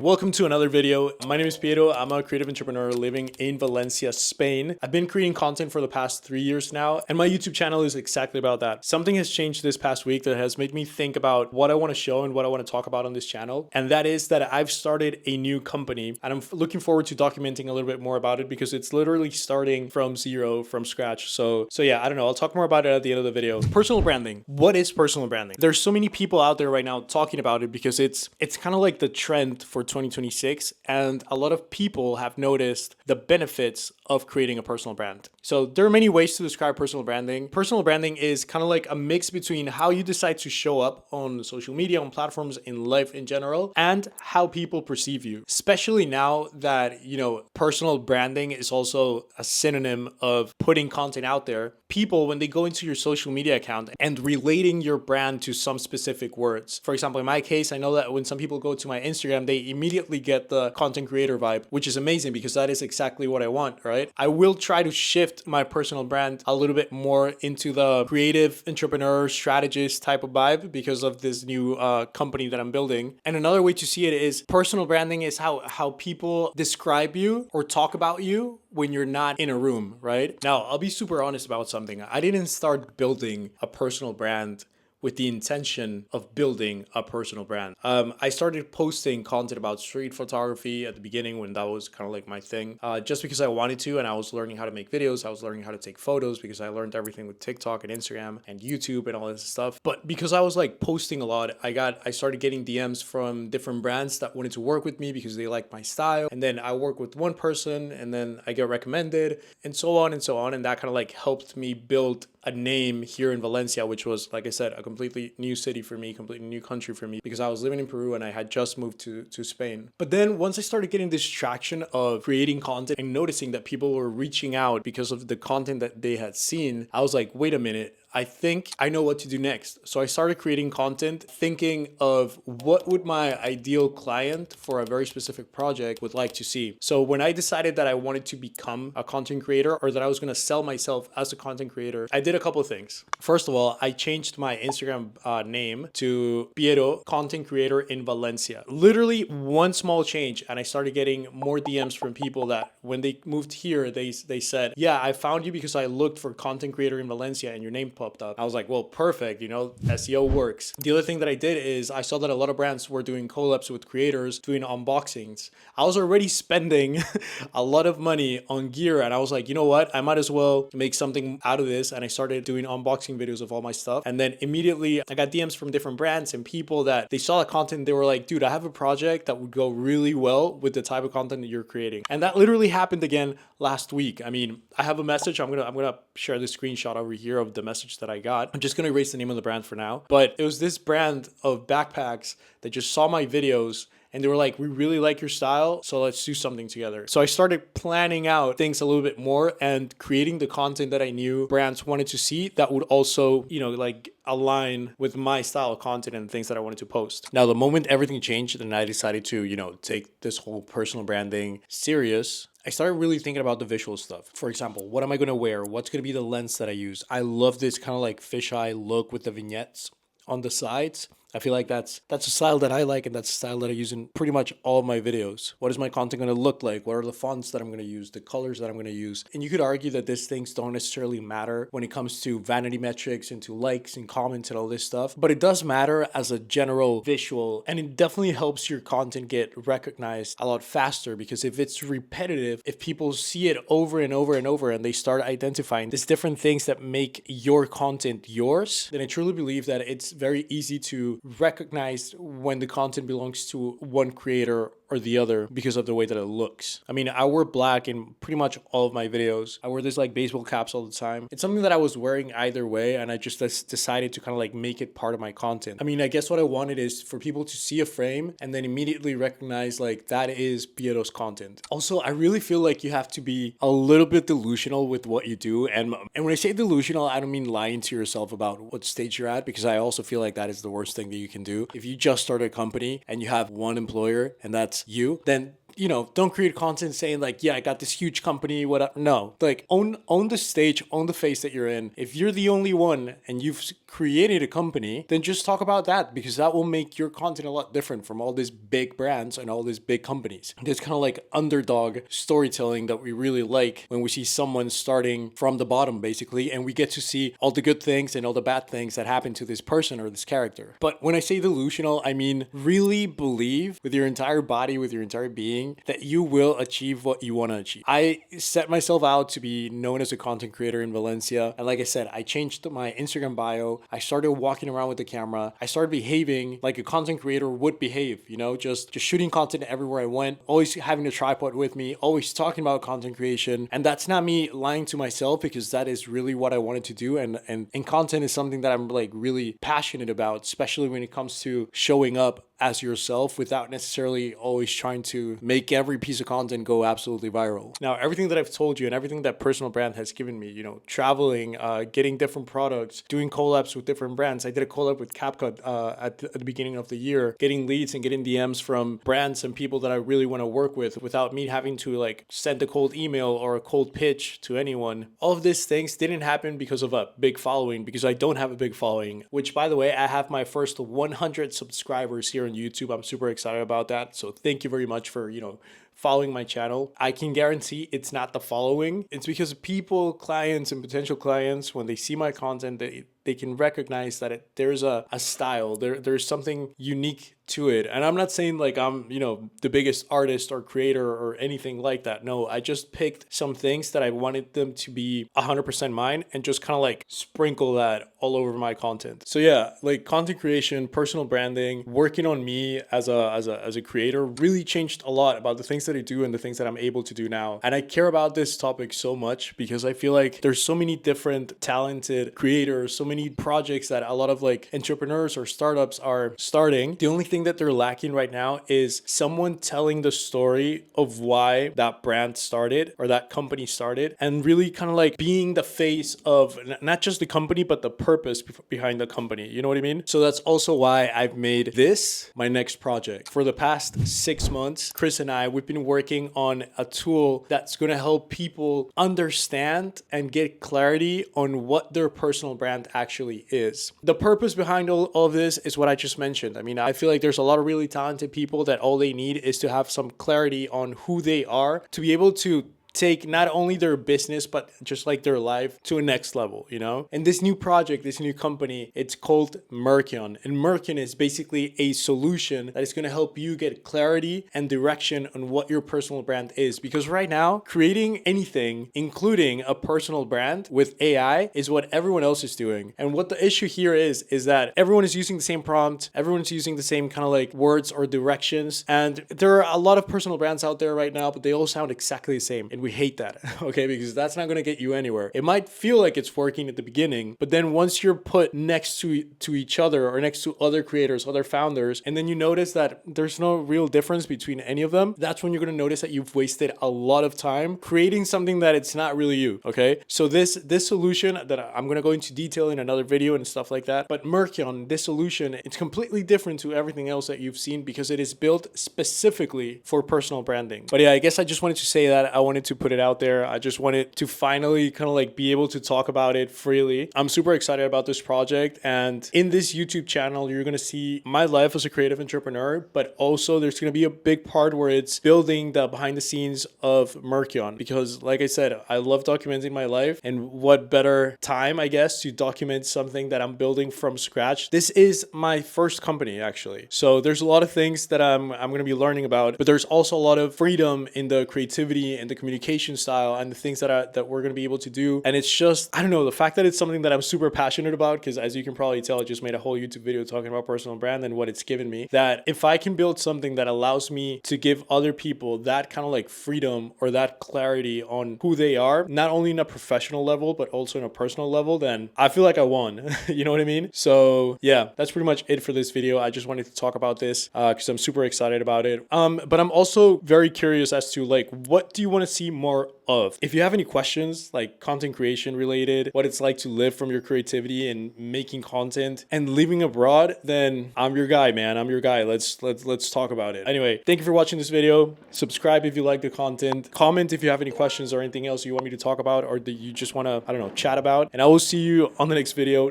Welcome to another video. My name is Piero. I'm a creative entrepreneur living in Valencia, Spain. I've been creating content for the past 3 years now, and my YouTube channel is exactly about that. Something has changed this past week that has made me think about what I want to show and what I want to talk about on this channel. And that is that I've started a new company, and I'm looking forward to documenting a little bit more about it because it's literally starting from zero, from scratch. So yeah, I don't know. I'll talk more about it at the end of the video. Personal branding. What is personal branding? There's so many people out there right now talking about it because it's kind of like the trend for 2026, and a lot of people have noticed the benefits of creating a personal brand. So there are many ways to describe personal branding. Personal branding is kind of like a mix between how you decide to show up on social media, on platforms, in life in general, and how people perceive you. Especially now that, personal branding is also a synonym of putting content out there. People, when they go into your social media account and relating your brand to some specific words. For example, in my case, I know that when some people go to my Instagram, they immediately get the content creator vibe, which is amazing because that is exactly what I want, right? I will try to shift my personal brand a little bit more into the creative entrepreneur strategist type of vibe because of this new company that I'm building. And another way to see it is personal branding is how people describe you or talk about you when you're not in a room, right? Now, I'll be super honest about something. I didn't start building a personal brand with the intention of building a personal brand. I started posting content about street photography at the beginning when that was kind of like my thing, just because I wanted to, and I was learning how to make videos. I was learning how to take photos because I learned everything with TikTok and Instagram and YouTube and all this stuff. But because I was like posting a lot, I started getting DMs from different brands that wanted to work with me because they liked my style. And then I work with one person and then I get recommended and so on and so on. And that kind of like helped me build a name here in Valencia, which was, like I said, a completely new city for me, completely new country for me, because I was living in Peru and I had just moved to Spain. But then once I started getting this traction of creating content and noticing that people were reaching out because of the content that they had seen, I was like, wait a minute, I think I know what to do next. So I started creating content thinking of what would my ideal client for a very specific project would like to see. So when I decided that I wanted to become a content creator or that I was going to sell myself as a content creator, I did a couple of things. First of all, I changed my Instagram name to Piero, content creator in Valencia. Literally one small change, and I started getting more DMs from people that when they moved here, they said, yeah, I found you because I looked for content creator in Valencia and your name popped up. I was like, well, perfect, SEO works. The other thing that I did is I saw that a lot of brands were doing collabs with creators, doing unboxings. I was already spending a lot of money on gear, and I was like, you know what? I might as well make something out of this. And I started doing unboxing videos of all my stuff. And then immediately I got DMs from different brands and people that they saw the content. They were like, dude, I have a project that would go really well with the type of content that you're creating. And that literally happened again last week. I mean, I have a message. I'm gonna share the screenshot over here of the message that I got. I'm just gonna erase the name of the brand for now. But it was this brand of backpacks that just saw my videos and they were like, we really like your style, so let's do something together. So I started planning out things a little bit more and creating the content that I knew brands wanted to see that would also, align with my style of content and things that I wanted to post. Now, the moment everything changed and I decided to, take this whole personal branding serious, I started really thinking about the visual stuff. For example, what am I going to wear? What's going to be the lens that I use? I love this kind of like fisheye look with the vignettes on the sides. I feel like that's a style that I like, and that's a style that I use in pretty much all of my videos. What is my content going to look like? What are the fonts that I'm going to use? The colors that I'm going to use? And you could argue that these things don't necessarily matter when it comes to vanity metrics and to likes and comments and all this stuff, but it does matter as a general visual, and it definitely helps your content get recognized a lot faster because if it's repetitive, if people see it over and over and over and they start identifying these different things that make your content yours, then I truly believe that it's very easy to recognize when the content belongs to one creator or the other because of the way that it looks. I mean, I wear black in pretty much all of my videos. I wear this like baseball caps all the time. It's something that I was wearing either way, and I just decided to kind of like make it part of my content. I mean, I guess what I wanted is for people to see a frame and then immediately recognize like that is Piero's content. Also, I really feel like you have to be a little bit delusional with what you do. And when I say delusional, I don't mean lying to yourself about what stage you're at, because I also feel like that is the worst thing that you can do. If you just start a company and you have one employer and that's you, then don't create content saying like, yeah, I got this huge company, whatever. No, like own the stage, own the phase that you're in. If you're the only one and you've created a company, then just talk about that, because that will make your content a lot different from all these big brands and all these big companies. This kind of like underdog storytelling that we really like when we see someone starting from the bottom, basically, and we get to see all the good things and all the bad things that happen to this person or this character. But when I say delusional, I mean really believe with your entire body, with your entire being, that you will achieve what you want to achieve. I set myself out to be known as a content creator in Valencia, and like I said, I changed my Instagram bio. I started walking around with the camera. I started behaving like a content creator would behave, just shooting content everywhere I went, always having a tripod with me, always talking about content creation. And that's not me lying to myself, because that is really what I wanted to do. And content is something that I'm like really passionate about, especially when it comes to showing up as yourself without necessarily always trying to make every piece of content go absolutely viral. Now, everything that I've told you and everything that personal brand has given me, traveling, getting different products, doing collabs with different brands. I did a collab with CapCut at the beginning of the year, getting leads and getting DMs from brands and people that I really want to work with without me having to like send a cold email or a cold pitch to anyone. All of these things didn't happen because of a big following, because I don't have a big following, which, by the way, I have my first 100 subscribers here on YouTube. I'm super excited about that. So thank you very much for, following my channel. I can guarantee it's not the following. It's because people, clients, and potential clients, when they see my content, they can recognize that there's a style, there's something unique to it. And I'm not saying like I'm, the biggest artist or creator or anything like that. No, I just picked some things that I wanted them to be 100% mine and just kind of like sprinkle that all over my content. So yeah, like content creation, personal branding, working on me as a creator really changed a lot about the things that I do and the things that I'm able to do now. And I care about this topic so much because I feel like there's so many different talented creators, so many projects that a lot of like entrepreneurs or startups are starting. The only thing that they're lacking right now is someone telling the story of why that brand started or that company started, and really kind of like being the face of not just the company, but the purpose behind the company. You know what I mean? So that's also why I've made this my next project. For the past 6 months, Chris and I, we've been working on a tool that's going to help people understand and get clarity on what their personal brand actually is. The purpose behind all of this is what I just mentioned. I mean, I feel like there's a lot of really talented people that all they need is to have some clarity on who they are to be able to take not only their business, but just like their life to a next level, And this new project, this new company, it's called Merkion. And Merkion is basically a solution that is going to help you get clarity and direction on what your personal brand is. Because right now, creating anything, including a personal brand with AI, is what everyone else is doing. And what the issue here is that everyone is using the same prompt, everyone's using the same kind of like words or directions. And there are a lot of personal brands out there right now, but they all sound exactly the same. And we hate that, okay? Because that's not going to get you anywhere. It might feel like it's working at the beginning, but then once you're put next to each other or next to other creators, other founders, and then you notice that there's no real difference between any of them, that's when you're going to notice that you've wasted a lot of time creating something that it's not really you, okay? So this solution that I'm going to go into detail in another video and stuff like that, but Merkion, this solution, it's completely different to everything else that you've seen because it is built specifically for personal branding. But yeah, I guess I just wanted to say that. I wanted to put it out there. I just wanted to finally kind of like be able to talk about it freely. I'm super excited about this project, and in this YouTube channel you're going to see my life as a creative entrepreneur, but also there's going to be a big part where it's building the behind the scenes of Merkion, because like I said, I love documenting my life, and what better time, I guess, to document something that I'm building from scratch. This is my first company actually, so there's a lot of things that I'm going to be learning about, but there's also a lot of freedom in the creativity and the communication style and the things that we're going to be able to do. And it's just, I don't know, the fact that it's something that I'm super passionate about, because as you can probably tell, I just made a whole YouTube video talking about personal brand and what it's given me, that if I can build something that allows me to give other people that kind of like freedom or that clarity on who they are, not only in a professional level, but also in a personal level, then I feel like I won. You know what I mean? So yeah, that's pretty much it for this video. I just wanted to talk about this because I'm super excited about it. But I'm also very curious as to like, what do you want to see see more of. If you have any questions like content creation related, what it's like to live from your creativity and making content and living abroad, then I'm your guy, man. I'm your guy. Let's talk about it. Anyway, thank you for watching this video. Subscribe if you like the content. Comment if you have any questions or anything else you want me to talk about or that you just want to, I don't know, chat about. And I will see you on the next video.